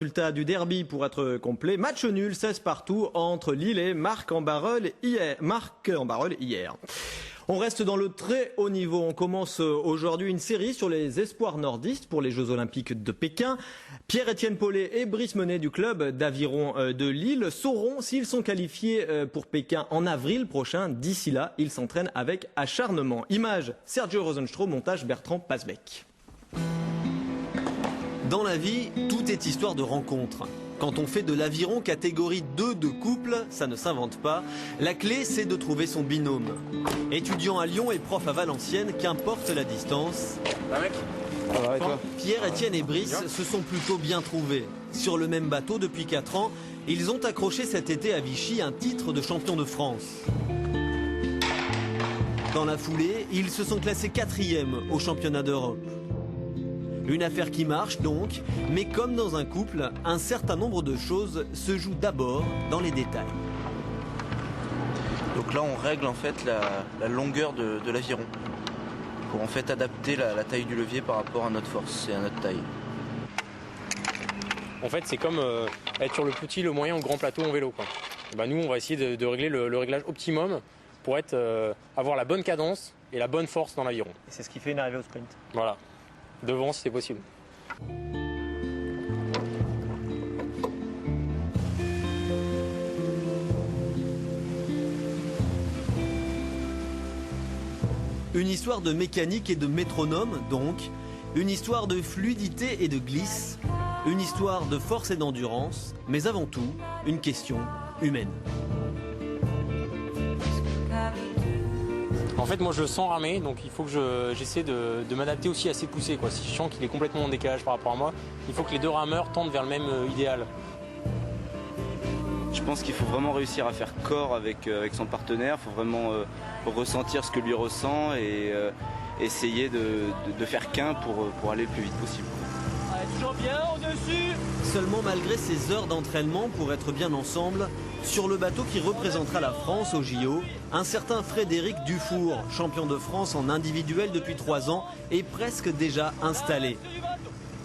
Résultat du derby pour être complet, match nul 16 partout entre Lille et Marc-en-Barœul hier. On reste dans le très haut niveau. On commence aujourd'hui une série sur les espoirs nordistes pour les Jeux Olympiques de Pékin. Pierre-Étienne Paulet et Brice Menet du club d'aviron de Lille sauront s'ils sont qualifiés pour Pékin en avril prochain. D'ici là, ils s'entraînent avec acharnement. Image Sergio Rosenstrom, montage Bertrand Pasbeck. Dans la vie, tout est histoire de rencontres. Quand on fait de l'aviron catégorie 2 de couple, ça ne s'invente pas. La clé, c'est de trouver son binôme. Étudiant à Lyon et prof à Valenciennes, qu'importe la distance. Pierre-Étienne et Brice se sont plutôt bien trouvés. Sur le même bateau depuis 4 ans, ils ont accroché cet été à Vichy un titre de champion de France. Dans la foulée, ils se sont classés 4e au championnat d'Europe. Une affaire qui marche donc, mais comme dans un couple, un certain nombre de choses se jouent d'abord dans les détails. Donc là on règle en fait la longueur de l'aviron pour en fait adapter la taille du levier par rapport à notre force et à notre taille. En fait c'est comme être sur le petit, le moyen ou le grand plateau en vélo, quoi. Et ben, nous on va essayer de régler le réglage optimum pour avoir la bonne cadence et la bonne force dans l'aviron. C'est ce qui fait une arrivée au sprint. Voilà. Devant si c'est possible. Une histoire de mécanique et de métronome donc, une histoire de fluidité et de glisse, une histoire de force et d'endurance, mais avant tout, une question humaine. En fait, moi je sens ramer, donc il faut que j'essaie de m'adapter aussi à ses poussées, quoi. Si je sens qu'il est complètement en décalage par rapport à moi, il faut que les deux rameurs tendent vers le même idéal. Je pense qu'il faut vraiment réussir à faire corps avec son partenaire, il faut vraiment ressentir ce que lui ressent et essayer de faire qu'un pour aller le plus vite possible. Allez, toujours bien au-dessus. Seulement malgré ces heures d'entraînement pour être bien ensemble, sur le bateau qui représentera la France au JO, un certain Frédéric Dufour, champion de France en individuel depuis 3 ans, est presque déjà installé.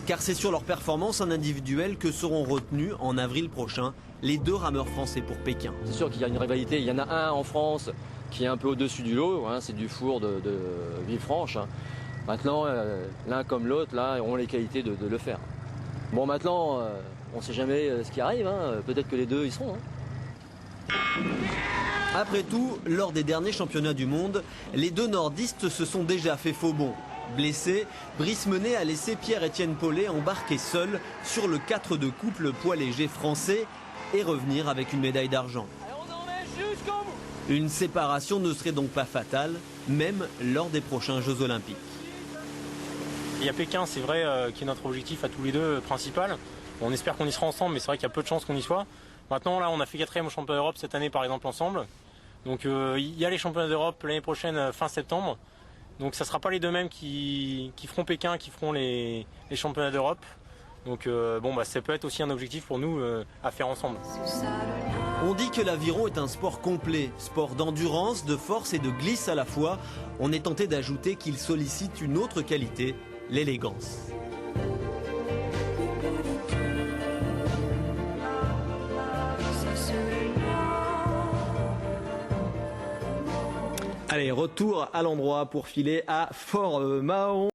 Car c'est sur leur performance en individuel que seront retenus en avril prochain les 2 rameurs français pour Pékin. C'est sûr qu'il y a une rivalité, il y en a un en France qui est un peu au-dessus du lot, hein, c'est Dufour de Villefranche. Hein. Maintenant, l'un comme l'autre, là, ont les qualités de le faire. Bon, maintenant, on ne sait jamais ce qui arrive, hein. Peut-être que les deux y seront. Hein. Après tout, lors des derniers championnats du monde, les 2 nordistes se sont déjà fait faux bond. Blessé, Brice Menet a laissé Pierre-Étienne Paulet embarquer seul sur le 4 de couple poids léger français et revenir avec une médaille d'argent. Une séparation ne serait donc pas fatale, même lors des prochains Jeux Olympiques. Et à Pékin, c'est vrai qui est notre objectif à tous les deux principal. On espère qu'on y sera ensemble, mais c'est vrai qu'il y a peu de chances qu'on y soit. Maintenant, là, on a fait 4e au championnat d'Europe cette année, par exemple, ensemble. Donc, il y a les championnats d'Europe l'année prochaine, fin septembre. Donc, ça ne sera pas les deux mêmes qui feront Pékin, qui feront les championnats d'Europe. Donc, ça peut être aussi un objectif pour nous à faire ensemble. On dit que l'aviron est un sport complet, sport d'endurance, de force et de glisse à la fois. On est tenté d'ajouter qu'il sollicite une autre qualité, l'élégance. Allez, retour à l'endroit pour filer à Fort-Mahon.